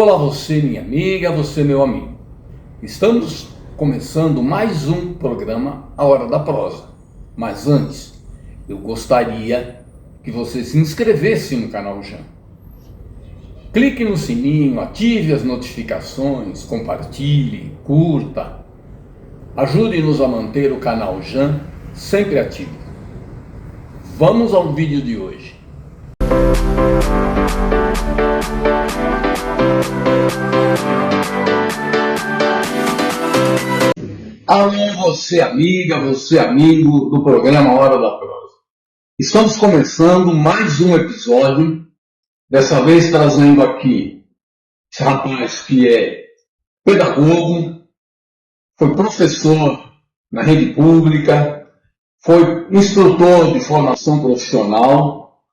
Olá você minha amiga, você meu amigo. Estamos começando mais um programa A Hora da Prosa. Mas antes, eu gostaria que você se inscrevesse no canal Jam. Clique no sininho, ative as notificações, compartilhe, curta. Ajude-nos a manter o canal Jam sempre ativo. Vamos ao vídeo de hoje. Alô, você amiga, você amigo do programa Hora da Prosa. Estamos começando mais um episódio, dessa vez trazendo aqui esse rapaz que é pedagogo, foi professor na rede pública, foi instrutor de formação profissional,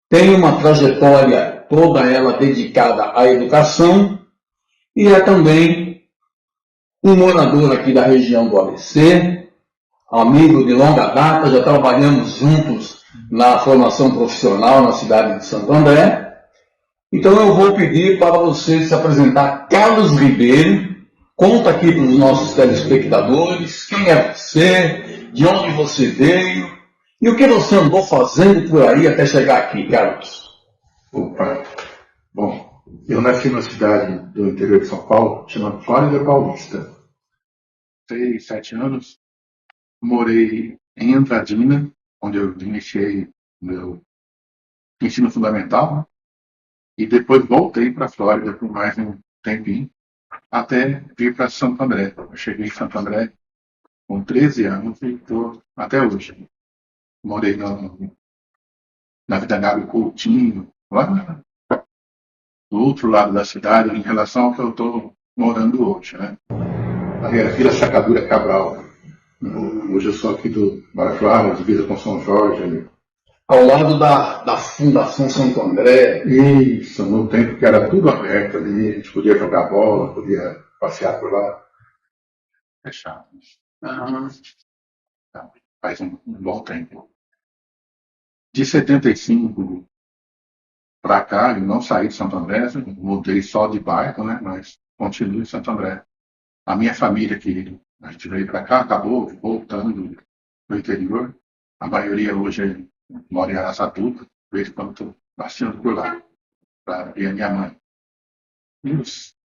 tem uma trajetória toda ela dedicada à educação e é também um morador aqui da região do ABC, amigo de longa data, já trabalhamos juntos na formação profissional na cidade de Santo André. Então eu vou pedir para você se apresentar. Carlos Ribeiro, conta aqui para os nossos telespectadores quem é você, de onde você veio e o que você andou fazendo por aí até chegar aqui, Carlos. Opa, bom, eu nasci numa cidade do interior de São Paulo, chamada Flórida Paulista. 6, 7 anos, morei em Andradina, onde eu iniciei meu ensino fundamental, né? E depois voltei para a Flórida por mais um tempinho, até vir para Santo André. Eu cheguei em Santo André com 13 anos e estou até hoje. Morei na Vida Gabi Coutinho, lá do outro lado da cidade, em relação ao que eu estou morando hoje, né? A Vila Sacadura Cabral. Hoje eu sou aqui do Marajoara, divisa com São Jorge. Ali. Ao lado da Fundação Santo André. Isso, no tempo que era tudo aberto ali, a gente podia jogar bola, podia passear por lá. Fechado. Faz um bom tempo. De 75 para cá, eu não saí de Santo André, mudei só de bairro, né? Mas continuo em Santo André. A minha família que a gente veio para cá, acabou voltando no interior. A maioria hoje mora em Araçatuba, de vez em quando estou passeando por lá, para ver a minha mãe. E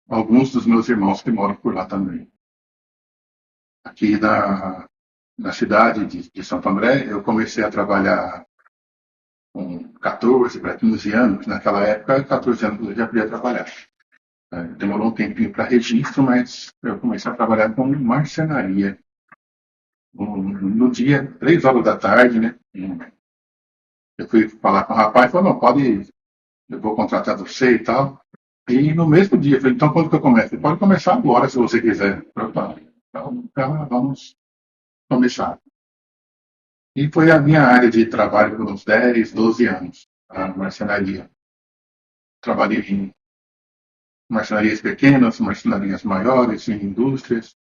alguns dos meus irmãos que moram por lá também. Aqui na cidade de Santo André, eu comecei a trabalhar com 14 para 15 anos. Naquela época, 14 anos eu já podia trabalhar. Demorou um tempinho para registro, mas eu comecei a trabalhar com marcenaria. No dia, 3 horas da tarde, né? Eu fui falar com o rapaz, falou, não, pode, eu vou contratar você e tal. E no mesmo dia, eu falei, então quando que eu começo? Pode começar agora, se você quiser. Então, vamos começar. E foi a minha área de trabalho por uns 10, 12 anos, a marcenaria. Trabalhei em marcenarias pequenas, marcenarias maiores, em indústrias.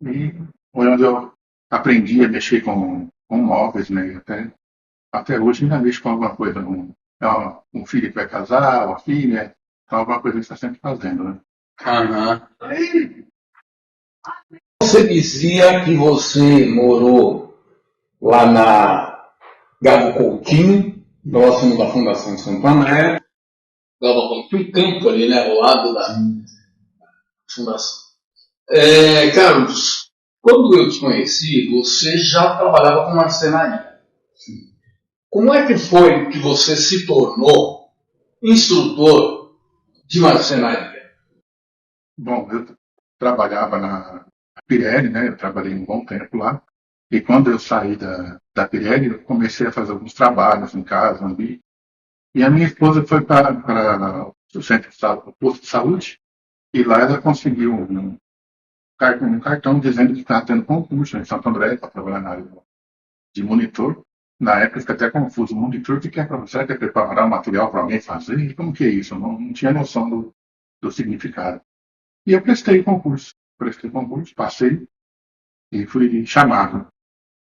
E foi onde eu aprendi a mexer com móveis, né? Até hoje ainda mexo com alguma coisa. Um filho que vai casar, uma filha, então alguma coisa que está sempre fazendo, né? Você dizia que você morou lá na Gabo Coutinho, próximo da Fundação Santo André. Gabo Coutinho, um campo ali, né, ao lado da Fundação. Carlos, quando eu te conheci, você já trabalhava com marcenaria. Como é que foi que você se tornou instrutor de marcenaria? Bom, eu trabalhava na Pirelli, né? Eu trabalhei um bom tempo lá. E quando eu saí da Pirelli, eu comecei a fazer alguns trabalhos em casa, ali. E a minha esposa foi para o centro de saúde, o posto de saúde, e lá ela conseguiu um cartão dizendo que estava tendo concurso em Santo André para trabalhar na área de monitor. Na época fica até confuso. Monitor, o que é para você? Será que é preparar o material para alguém fazer? Como que é isso? Eu não tinha noção do significado. E eu prestei concurso, passei e fui chamado.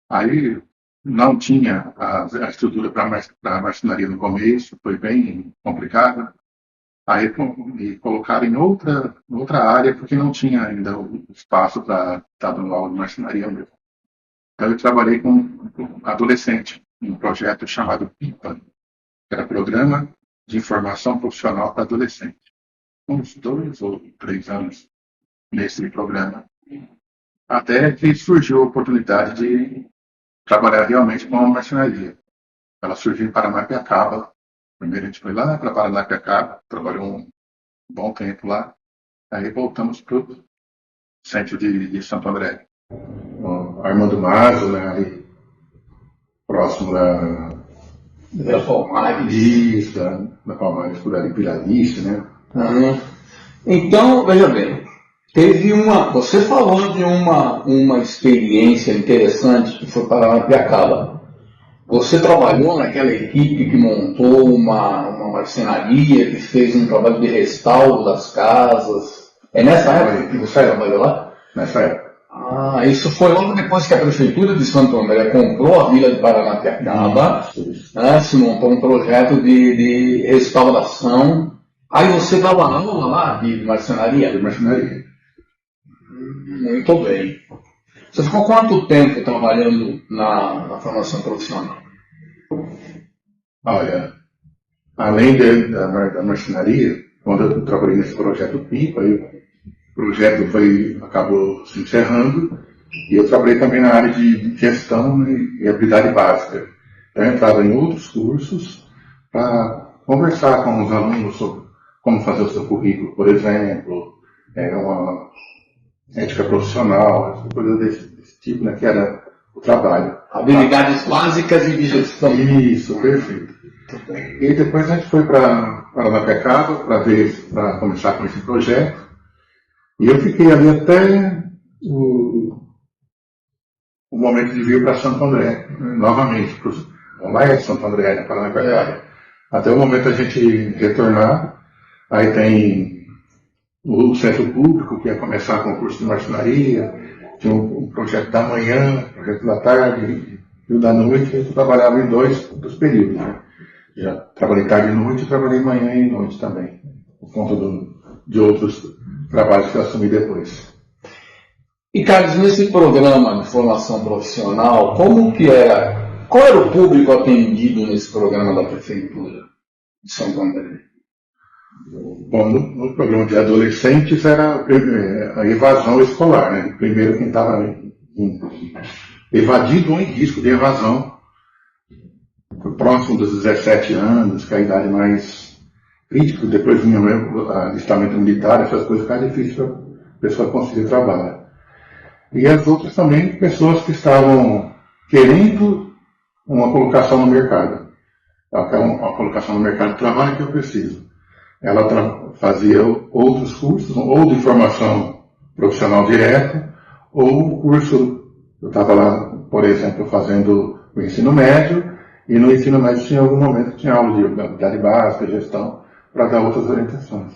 Aí não tinha a estrutura para a marcenaria no começo, foi bem complicado. Aí me colocaram em outra área, porque não tinha ainda o espaço para estar dando aula de marcenaria mesmo. Então eu trabalhei com adolescente, em um projeto chamado PIPA, que era Programa de Informação Profissional para Adolescente. Uns 2 ou 3 anos nesse programa, até que surgiu a oportunidade de trabalhar realmente com a marcenaria. Ela surgiu em Paranapiacaba. Primeiro a gente foi lá para Paranapiacaba, trabalhou um bom tempo lá. Aí voltamos para o centro de Santo André. Armando Mazo, né, ali próximo Da Palmares. Isso, da Palmares, por ali, Piralice, né? Então, veja bem, você falou de uma experiência interessante que foi para Paranapiacaba. Você trabalhou naquela equipe que montou uma marcenaria, que fez um trabalho de restauro das casas. É nessa época que você trabalhou lá? Nessa época. Isso foi logo depois que a Prefeitura de Santo André comprou a Vila de Paranapiacaba, né, se montou um projeto de restauração. Aí você dava aula lá de marcenaria? De marcenaria. Muito bem. Você ficou quanto tempo trabalhando na formação profissional? Olha, além da marcenaria, quando eu trabalhei nesse projeto PIPA, o projeto acabou se encerrando e eu trabalhei também na área de gestão e habilidade básica. Então eu entrava em outros cursos para conversar com os alunos sobre como fazer o seu currículo, por exemplo, uma ética profissional, coisa desse tipo, né, que era o trabalho. Habilidades básicas e de gestão. Isso, perfeito. E depois a gente foi para Paranapiacaba para começar com esse projeto. E eu fiquei ali até o momento de vir para Santo André, novamente, lá é Santo André, Paranapiacaba. Até o momento a gente retornar, aí tem o centro público, que ia começar com o curso de marcenaria, tinha um projeto da manhã, projeto da tarde e o da noite. Eu trabalhava em dois dos períodos, né? Já trabalhei tarde e noite, trabalhei manhã e noite também, por conta de outros trabalhos que eu assumi depois. E, Carlos, nesse programa de formação profissional, qual era o público atendido nesse programa da Prefeitura de Santo André? Bom, no programa de adolescentes era a evasão escolar, né? Primeiro quem estava evadido ou em risco de evasão, próximo dos 17 anos, que é a idade mais crítica. Depois vinha o alistamento militar, essas coisas, ficavam difíceis para a pessoa conseguir trabalho. E as outras também, pessoas que estavam querendo uma colocação no mercado. Uma colocação no mercado de trabalho que eu preciso. Ela fazia outros cursos, ou de formação profissional direta, ou curso, eu estava lá, por exemplo, fazendo o ensino médio, e no ensino médio tinha algum momento que tinha aula de habilidade básica, gestão, para dar outras orientações.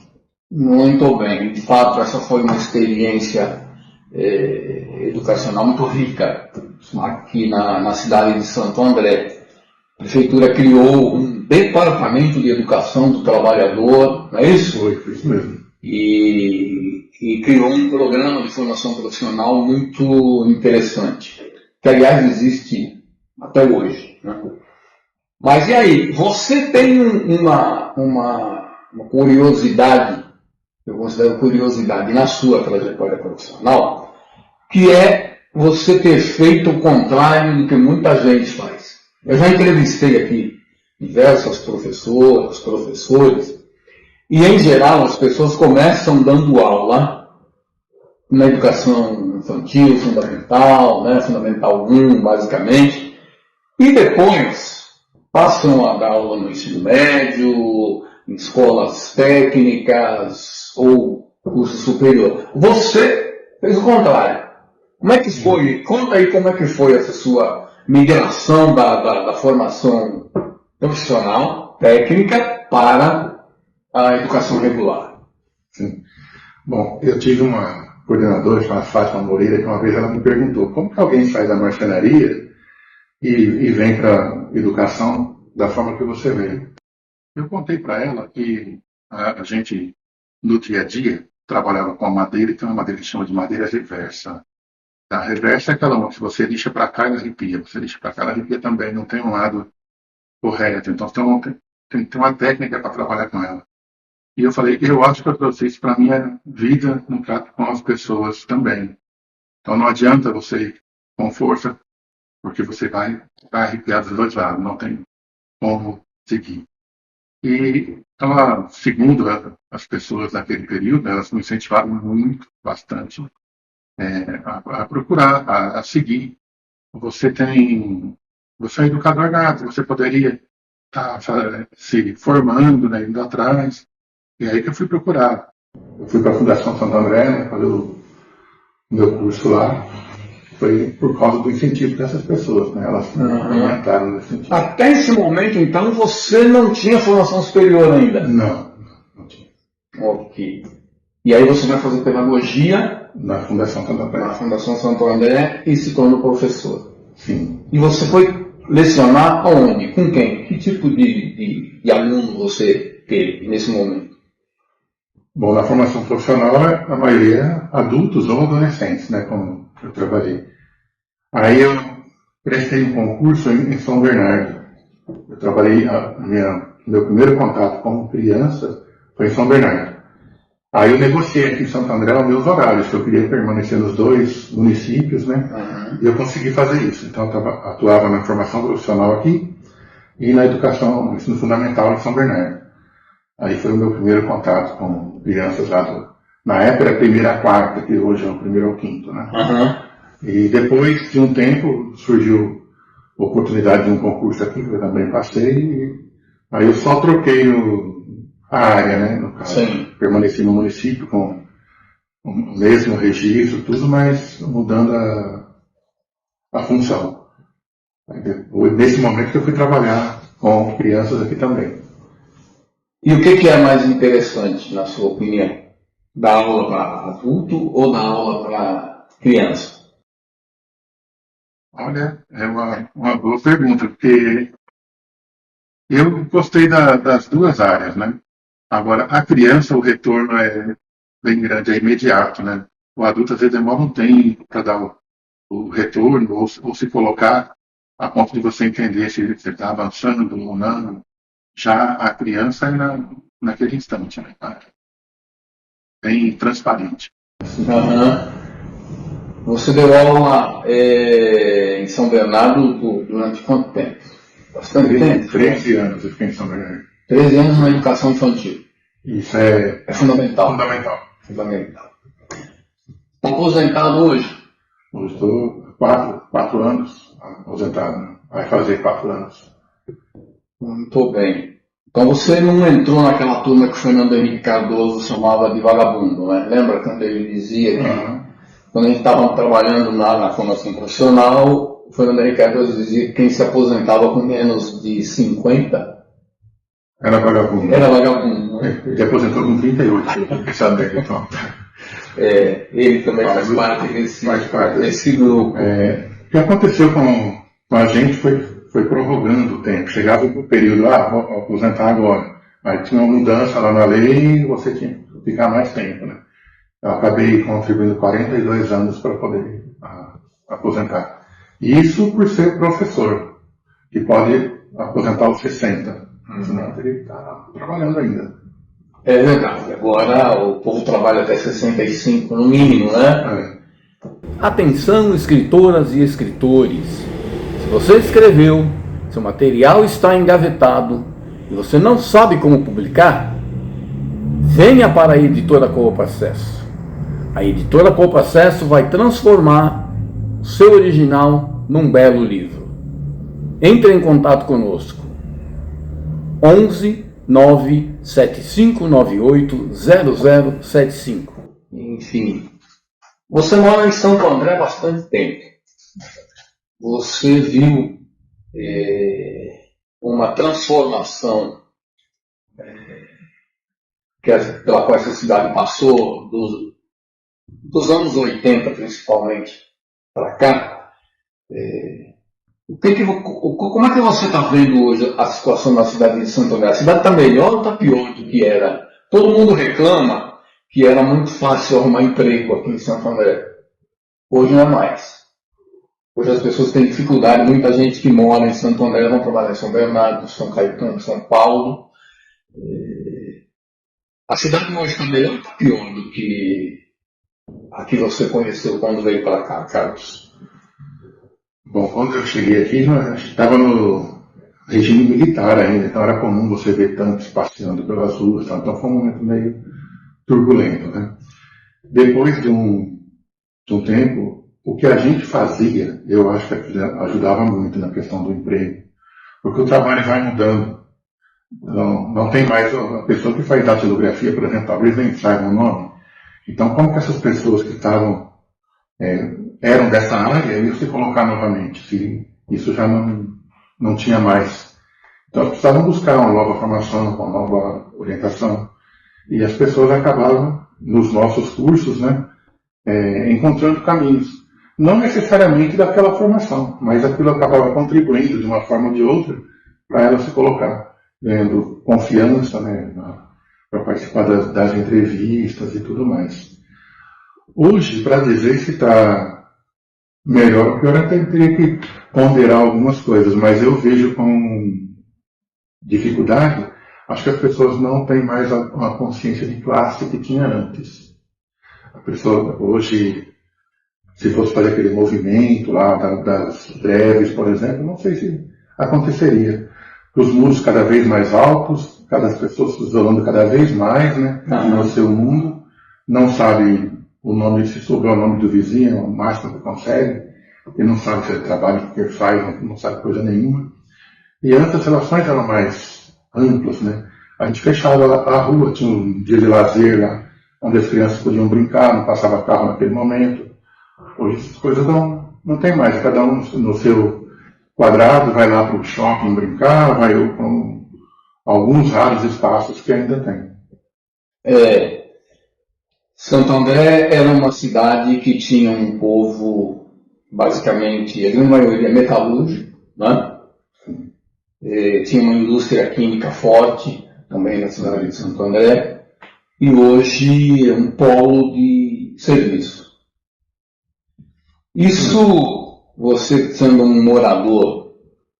Muito bem. De fato, essa foi uma experiência educacional muito rica aqui na cidade de Santo André. A Prefeitura criou um departamento de educação do trabalhador, não é isso? Foi isso mesmo. E criou um programa de formação profissional muito interessante, que aliás existe até hoje, né? Mas e aí, você tem uma curiosidade, eu considero curiosidade na sua trajetória profissional, que é você ter feito o contrário do que muita gente faz. Eu já entrevistei aqui diversas professoras, professores, e em geral as pessoas começam dando aula na educação infantil, fundamental, né, fundamental 1, basicamente, e depois passam a dar aula no ensino médio, em escolas técnicas ou curso superior. Você fez o contrário. Como é que foi? Conta aí como é que foi essa sua migração da formação profissional, técnica, para a educação regular. Sim. Bom, eu tive uma coordenadora chamada Fátima Moreira, que uma vez ela me perguntou como que alguém sai da marcenaria e vem para a educação da forma que você veio. Eu contei para ela que a gente, no dia a dia, trabalhava com a madeira, e tem uma madeira que chama de madeira reversa. A reversa é aquela onde você lixa para cá e arrepia, você lixa para cá e arrepia também, não tem um lado correto. Então tem uma técnica para trabalhar com ela. E eu falei, eu acho que eu trouxe isso para a minha vida no trato com as pessoas também. Então não adianta você ir com força, porque você vai arrepiar dos dois lados, não tem como seguir. E, então, segundo as pessoas daquele período, elas me incentivaram muito, bastante, a procurar, a seguir. Você é educador nato, você poderia estar se formando, né, indo atrás. E aí que eu fui procurar. Eu fui para a Fundação Santo André, né, fazer o meu curso lá. Foi por causa do incentivo dessas pessoas, né? Elas me orientaram nesse sentido. Até esse momento, então, você não tinha formação superior ainda? Não tinha. Ok. E aí você vai fazer pedagogia na Fundação Santo André. Na Fundação Santo André e se tornou professor. Sim. E você foi lecionar aonde? Com quem? Que tipo de aluno você teve nesse momento? Bom, na formação profissional, a maioria adultos ou adolescentes, né, como eu trabalhei. Aí eu prestei um concurso em São Bernardo. Eu trabalhei, meu primeiro contato com criança foi em São Bernardo. Aí eu negociei aqui em Santo André os meus horários, que eu queria permanecer nos 2 municípios, né? E eu consegui fazer isso. Então eu atuava na formação profissional aqui e na educação, no ensino fundamental em São Bernardo. Aí foi o meu primeiro contato com crianças lá na época era primeira a quarta, que hoje é o primeiro ao quinto, né? E depois de um tempo surgiu a oportunidade de um concurso aqui, que eu também passei, e aí eu só troquei a área, né? No caso, permaneci no município com o mesmo registro, tudo, mas mudando a função. Nesse momento que eu fui trabalhar com crianças aqui também. E o que é mais interessante, na sua opinião? Dar aula para adulto ou dar aula para criança? Olha, é uma boa pergunta, porque eu gostei das duas áreas, né? Agora, a criança, o retorno é bem grande, é imediato, né? O adulto, às vezes, demora um tempo para dar o retorno ou se colocar a ponto de você entender se ele está avançando ou não. Já a criança é naquele instante, né? Bem transparente. Você deu aula em São Bernardo durante quanto tempo? Bastante tempo? 13 anos eu fiquei em São Bernardo. 13 anos na educação infantil. Isso é fundamental. Fundamental. Está aposentado hoje? Hoje estou 4 anos aposentado. Né? Vai fazer 4 anos. Muito bem. Então você não entrou naquela turma que o Fernando Henrique Cardoso chamava de vagabundo, né? Lembra quando ele dizia que quando a gente estava trabalhando na formação profissional, o Fernando Henrique Cardoso dizia que quem se aposentava com menos de 50 era vagabundo. Era vagabundo, né? Ele aposentou com 38, sabe então. Ele também faz parte desse grupo. O que aconteceu com a gente foi prorrogando o tempo. Chegava o período, vou aposentar agora. Aí tinha uma mudança lá na lei e você tinha que ficar mais tempo, né? Eu acabei contribuindo 42 anos para poder aposentar. Isso por ser professor, que pode aposentar aos 60. Senão teria que estar trabalhando ainda. É verdade. Agora o povo trabalha até 65 no mínimo, né? Atenção, escritoras e escritores. Se você escreveu, seu material está engavetado e você não sabe como publicar, venha para a Editora Cooprocesso. A Editora Cooprocesso vai transformar o seu original num belo livro. Entre em contato conosco. 11 97598 0075. Enfim, você mora em Santo André há bastante tempo. Você viu uma transformação pela qual essa cidade passou dos anos 80 principalmente para cá. Como é que você está vendo hoje a situação na cidade de Santo André? A cidade está melhor ou está pior do que era Todo mundo reclama que era muito fácil arrumar emprego aqui em Santo André. Hoje não é mais. Hoje as pessoas têm dificuldade. Muita gente que mora em Santo André vão trabalhar em São Bernardo, São Caetano, São Paulo. A cidade hoje está melhor ou está pior do que a que você conheceu quando veio para cá, Carlos? Bom, quando eu cheguei aqui, estava no regime militar ainda, então era comum você ver tantos passeando pelas ruas, então foi um momento meio turbulento, né? Depois de um tempo, o que a gente fazia, eu acho que ajudava muito na questão do emprego, porque o trabalho vai mudando. Não tem mais a pessoa que faz datilografia, por exemplo, talvez nem saiba o nome. Então, como que essas pessoas que estavam eram dessa área iam se colocar novamente? Se isso já não tinha mais. Então, precisavam buscar uma nova formação, uma nova orientação. E as pessoas acabavam, nos nossos cursos, né, encontrando caminhos. Não necessariamente daquela formação, mas aquilo acabava contribuindo de uma forma ou de outra para ela se colocar, ganhando confiança, né, para participar das entrevistas e tudo mais. Hoje, para dizer se está melhor ou pior, eu até teria que ponderar algumas coisas, mas eu vejo com dificuldade. Acho que as pessoas não têm mais a consciência de classe que tinha antes. A pessoa hoje, se fosse fazer aquele movimento lá das greves, por exemplo, não sei se aconteceria. Os muros cada vez mais altos, cada pessoa se isolando cada vez mais, né, no seu mundo, não sabe o nome, se souber o nome do vizinho, é o máximo que consegue, ele não sabe se ele trabalha, o que ele faz, não sabe coisa nenhuma. E antes as relações eram mais amplas, né? A gente fechava a rua, tinha um dia de lazer lá, onde as crianças podiam brincar, não passava carro naquele momento. Hoje essas coisas não tem mais, cada um no seu quadrado, vai lá para o shopping brincar, vai para alguns raros espaços que ainda tem. Santo André era uma cidade que tinha um povo, basicamente, a grande maioria metalúrgico, né? Tinha uma indústria química forte, também na cidade de Santo André, e hoje é um polo de serviço. Isso, você sendo um morador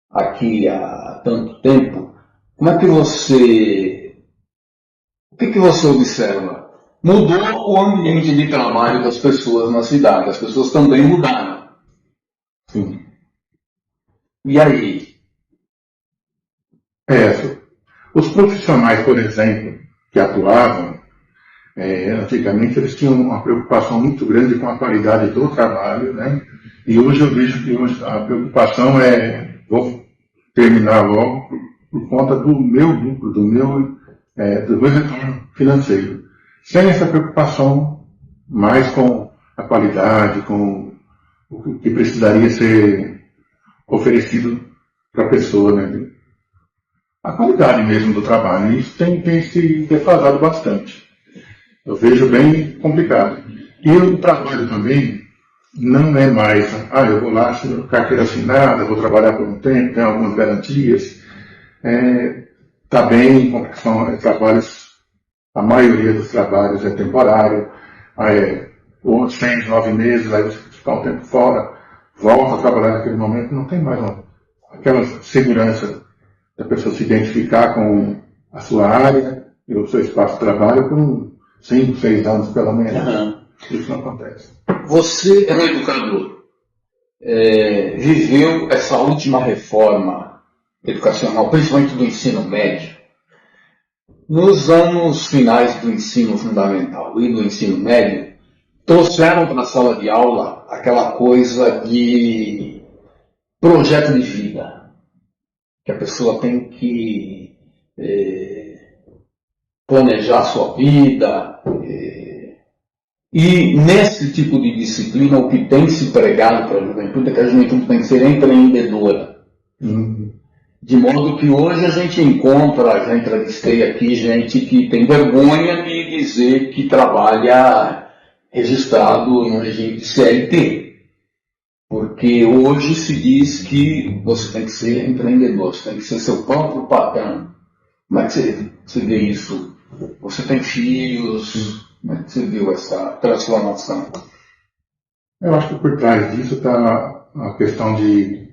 aqui há tanto tempo, como é que você... O que você observa? Mudou o ambiente de trabalho das pessoas na cidade, as pessoas também mudaram. Sim. E aí? Os profissionais, por exemplo, que atuavam, antigamente eles tinham uma preocupação muito grande com a qualidade do trabalho, né? E hoje eu vejo que hoje a preocupação vou terminar logo por conta do meu lucro, do meu retorno financeiro. Sem essa preocupação mais com a qualidade, com o que precisaria ser oferecido para a pessoa, né? A qualidade mesmo do trabalho. Isso tem se defasado bastante. Eu vejo bem complicado. E o trabalho também não é mais, eu vou lá, carteira assinada, vou trabalhar por um tempo, tem algumas garantias. Está bem, são trabalhos, a maioria dos trabalhos é temporário, 6, 9 meses, aí você fica um tempo fora, volta a trabalhar naquele momento, não tem mais aquela segurança da pessoa se identificar com a sua área e o seu espaço de trabalho por 5, 6 anos pelo menos. Uhum. Isso não acontece. Você é um educador. Viveu essa última reforma educacional, principalmente do ensino médio, nos anos finais do ensino fundamental e do ensino médio, trouxeram para a sala de aula aquela coisa de projeto de vida, que a pessoa tem que planejar a sua vida. E nesse tipo de disciplina, o que tem se pregado para a juventude é que a juventude tem que ser empreendedora. De modo que hoje a gente encontra, já entrevistei aqui gente que tem vergonha de dizer que trabalha registrado no regime de CLT. Porque hoje se diz que você tem que ser empreendedor, você tem que ser seu próprio patrão. Como é que você vê isso? Você tem filhos? Como é que você viu essa transformação? Eu acho que por trás disso está a questão de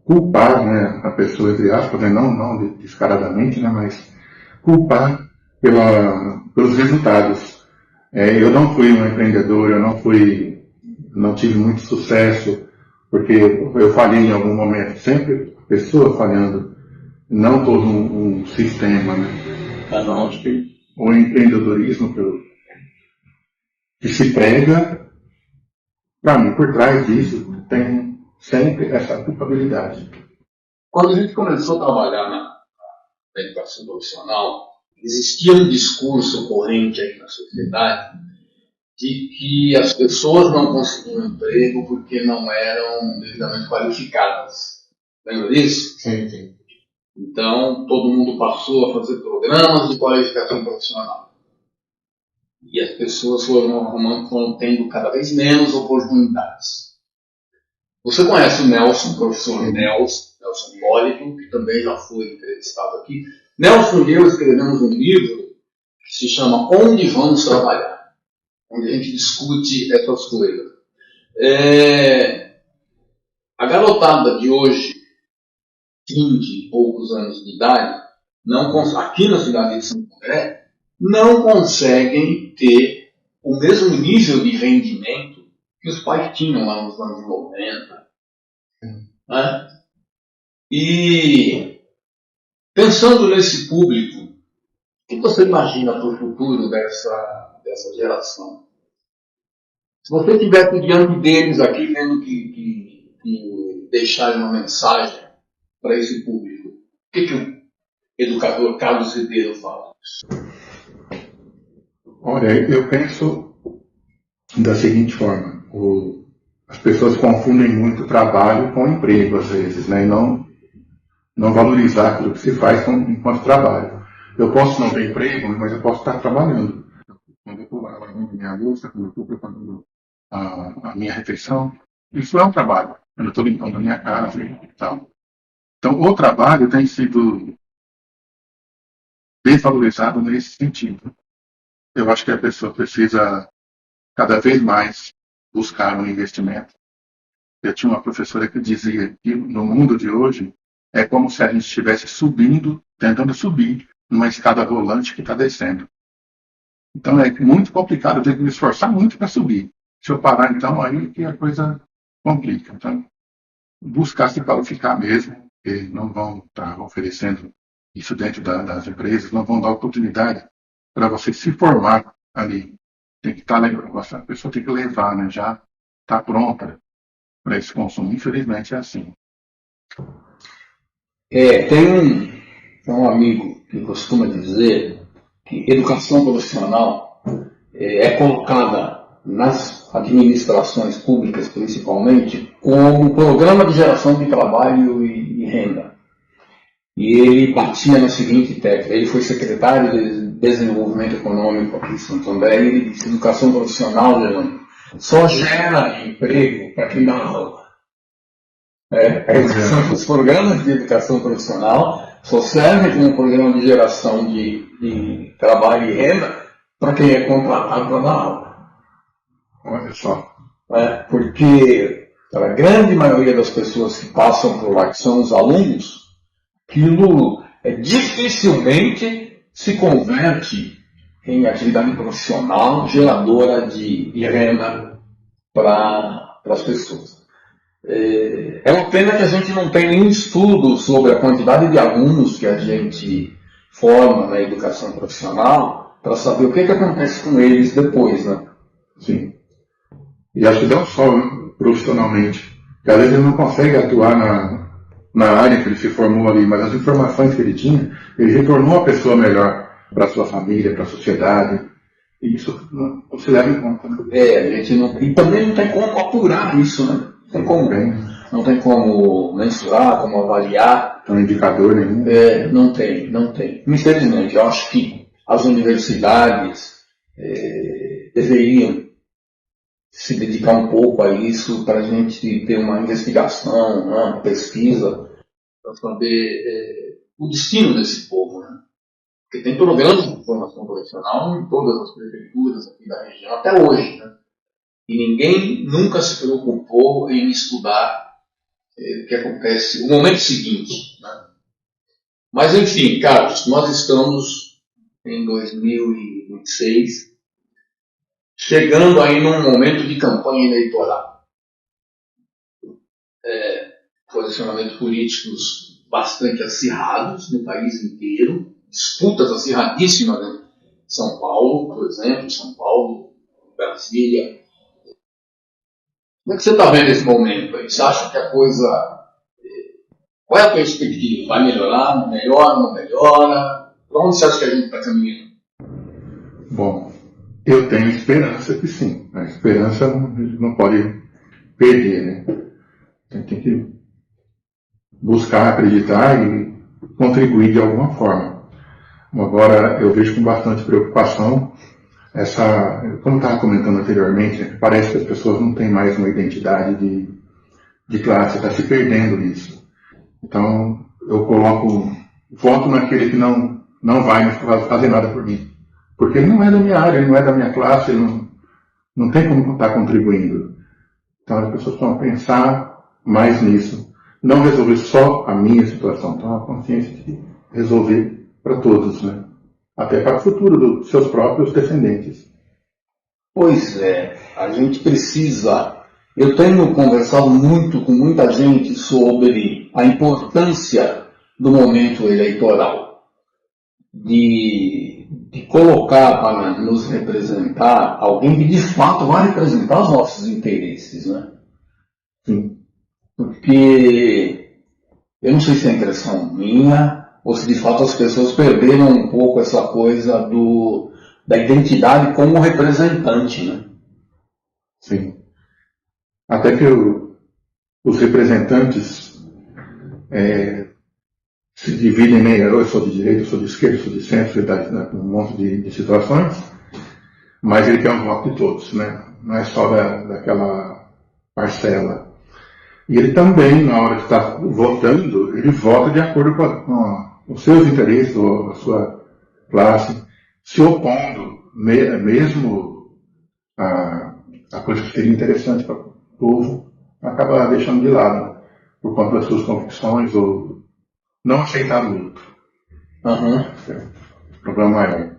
culpar, né, a pessoa, entre aspas, né, não descaradamente, né, mas culpar pelos resultados. Eu não fui um empreendedor, não tive muito sucesso, porque eu falhei em algum momento, sempre a pessoa falhando, não todo um sistema, né. Então, acho que o empreendedorismo que se prega, para mim, por trás disso, tem sempre essa culpabilidade. Quando a gente começou a trabalhar na educação profissional, existia um discurso corrente aí na sociedade de que as pessoas não conseguiam emprego porque não eram devidamente qualificadas. Lembra disso? Sim, sim. Então, todo mundo passou a fazer programas de qualificação profissional. E as pessoas foram tendo cada vez menos oportunidades. Você conhece o Nelson, o professor Nelson Hipólito, que também já foi entrevistado aqui. Nelson e eu escrevemos um livro que se chama Onde Vamos Trabalhar, onde a gente discute essas coisas. A garotada de hoje, 20 e poucos anos de idade, aqui na cidade de Santo André, não conseguem ter o mesmo nível de rendimento que os pais tinham lá nos anos 90. Né? E pensando nesse público, o que você imagina para o futuro dessa geração? Se você estivesse diante deles aqui, tendo que deixar uma mensagem para esse público, o que o educador Carlos Ribeiro fala? Olha, eu penso da seguinte forma: as pessoas confundem muito trabalho com emprego, às vezes, né? E não valorizar aquilo que se faz enquanto trabalho. Eu posso não ter emprego, mas eu posso estar trabalhando. Quando eu estou lavando minha louça, quando eu estou preparando a minha refeição, isso é um trabalho. Quando eu estou limpando a minha casa e tal. Então, o trabalho tem sido desvalorizado nesse sentido. Eu acho que a pessoa precisa cada vez mais buscar um investimento. Eu tinha uma professora que dizia que no mundo de hoje é como se a gente estivesse tentando subir numa escada rolante que está descendo. Então é muito complicado, eu tenho que me esforçar muito para subir. Se eu parar, então, aí que a coisa complica. Então, buscar se qualificar mesmo, porque não vão estar oferecendo isso dentro das empresas, não vão dar oportunidade para você se formar ali. Tem que estar a pessoa tem que levar, né? Já está pronta para esse consumo. Infelizmente é assim. Tem um amigo que costuma dizer que educação profissional é colocada nas administrações públicas, principalmente, como programa de geração de trabalho e renda. E ele batia na seguinte tecla: ele foi secretário de Desenvolvimento Econômico aqui em Santo André, e ele disse: educação profissional, Leandro, só gera emprego para quem dá aula. Os programas de educação profissional só servem como programa de geração de trabalho e renda para quem é contratado para dar aula. Olha só. Porque a grande maioria das pessoas que passam por lá, que são os alunos, aquilo dificilmente se converte em atividade profissional geradora de renda para as pessoas. É uma pena que a gente não tem nenhum estudo sobre a quantidade de alunos que a gente forma na educação profissional para saber o que acontece com eles depois, né? Sim. E acho que não só profissionalmente, porque às vezes ele não consegue atuar na área que ele se formou ali, mas as informações que ele tinha, ele retornou a pessoa melhor para a sua família, para a sociedade. E isso não se leva em conta. Né? A gente não, e também não tem como apurar isso, né? Não tem como mensurar, como avaliar. Não tem indicador nenhum. Não tem. Infelizmente, eu acho que as universidades deveriam se dedicar um pouco a isso para a gente ter uma investigação, uma pesquisa, para saber o destino desse povo. Né? Porque tem programas de formação profissional em todas as prefeituras aqui da região, até hoje, né? E ninguém nunca se preocupou em estudar o que acontece no momento seguinte, né? Mas, enfim, Carlos, nós estamos em 2026, chegando aí num momento de campanha eleitoral. Posicionamentos políticos bastante acirrados no país inteiro, disputas acirradíssimas, né? São Paulo, por exemplo, São Paulo, Brasília. Como é que você está vendo esse momento aí? Você acha que a coisa... Qual é a perspectiva? Vai melhorar? Melhora? Não melhora? Para onde você acha que a gente está caminhando? Bom, eu tenho esperança que sim. A esperança não pode perder, né? A gente tem que buscar acreditar e contribuir de alguma forma. Agora, eu vejo com bastante preocupação como eu estava comentando anteriormente, parece que as pessoas não têm mais uma identidade de classe, está se perdendo isso. Então, eu voto naquele que não vai fazer nada por mim. Porque ele não é da minha área, ele não é da minha classe, ele não tem como estar contribuindo. Então, as pessoas precisam pensar mais nisso. Não resolver só a minha situação, então a consciência de resolver para todos, né? Até para o futuro dos seus próprios descendentes. Pois é, a gente precisa... Eu tenho conversado muito com muita gente sobre a importância do momento eleitoral, de colocar para nos representar alguém que de fato vai representar os nossos interesses, né? Sim. Porque eu não sei se é impressão minha ou se de fato as pessoas perderam um pouco essa coisa da identidade como representante, né? Sim. Até que os representantes se dividem em meio, eu sou de direita, eu sou de esquerda, eu sou de centro, um monte de situações, mas ele quer o voto de todos, né? Não é só daquela parcela. E ele também, na hora de estar votando, ele vota de acordo com os seus interesses, ou a sua classe, se opondo, mesmo a coisa que seria interessante para o povo, acaba deixando de lado, por conta das suas convicções, ou não aceitar o outro. Problema maior.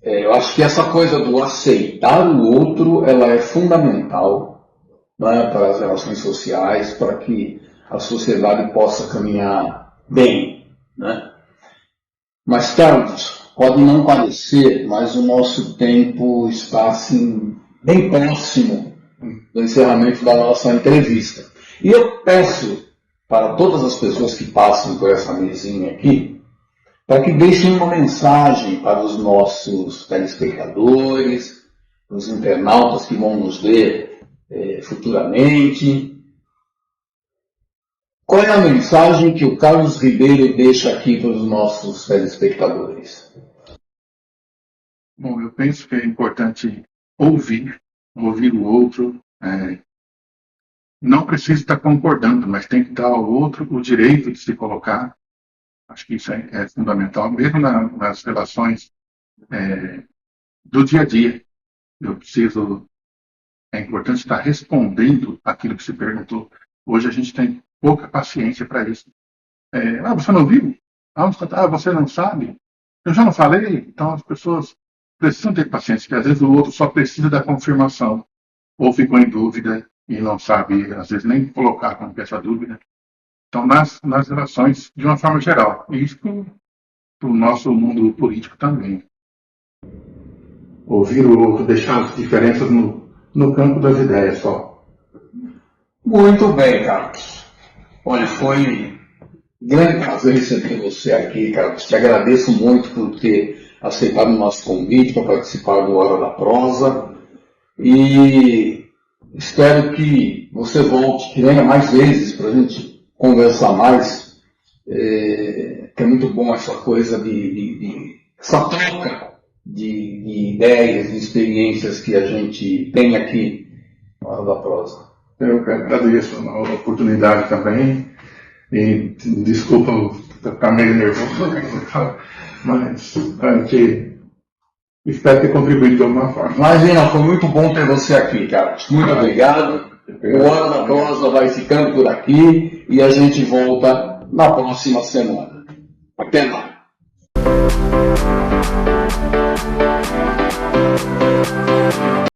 Eu acho que essa coisa do aceitar o outro, ela é fundamental, né, para as relações sociais, para que a sociedade possa caminhar bem, né? Mas, Carlos, pode não parecer, mas o nosso tempo está assim, bem próximo do encerramento da nossa entrevista. E eu peço para todas as pessoas que passam por essa mesinha aqui, para que deixem uma mensagem para os nossos telespectadores, os internautas que vão nos ver futuramente. Qual é a mensagem que o Carlos Ribeiro deixa aqui para os nossos telespectadores? Bom, eu penso que é importante ouvir o outro. Não precisa estar concordando, mas tem que dar ao outro o direito de se colocar. Acho que isso é fundamental, mesmo nas relações do dia a dia. É importante estar respondendo aquilo que se perguntou. Hoje a gente tem pouca paciência para isso. Você não viu? Você não sabe? Eu já não falei? Então as pessoas precisam ter paciência, porque às vezes o outro só precisa da confirmação, ou ficou em dúvida e não sabe, às vezes, nem colocar como que é essa dúvida. Então, nas relações, de uma forma geral, e isso para o nosso mundo político também. Ouvir o outro, deixar as diferenças no campo das ideias só. Muito bem, Carlos. Olha, foi um grande prazer receber você aqui, Carlos. Te agradeço muito por ter aceitado o nosso convite para participar do Hora da Prosa. E espero que você volte, que venha mais vezes para a gente conversar mais. É muito bom essa coisa essa troca de ideias, de experiências que a gente tem aqui na Hora da Prosa. Eu agradeço a oportunidade também. E desculpa ficar meio nervoso, mas a gente espero ter contribuído de alguma forma. Imagina, foi muito bom ter você aqui, cara. Muito obrigado. O Hora da Prosa vai ficando por aqui e a gente volta na próxima semana. Até lá.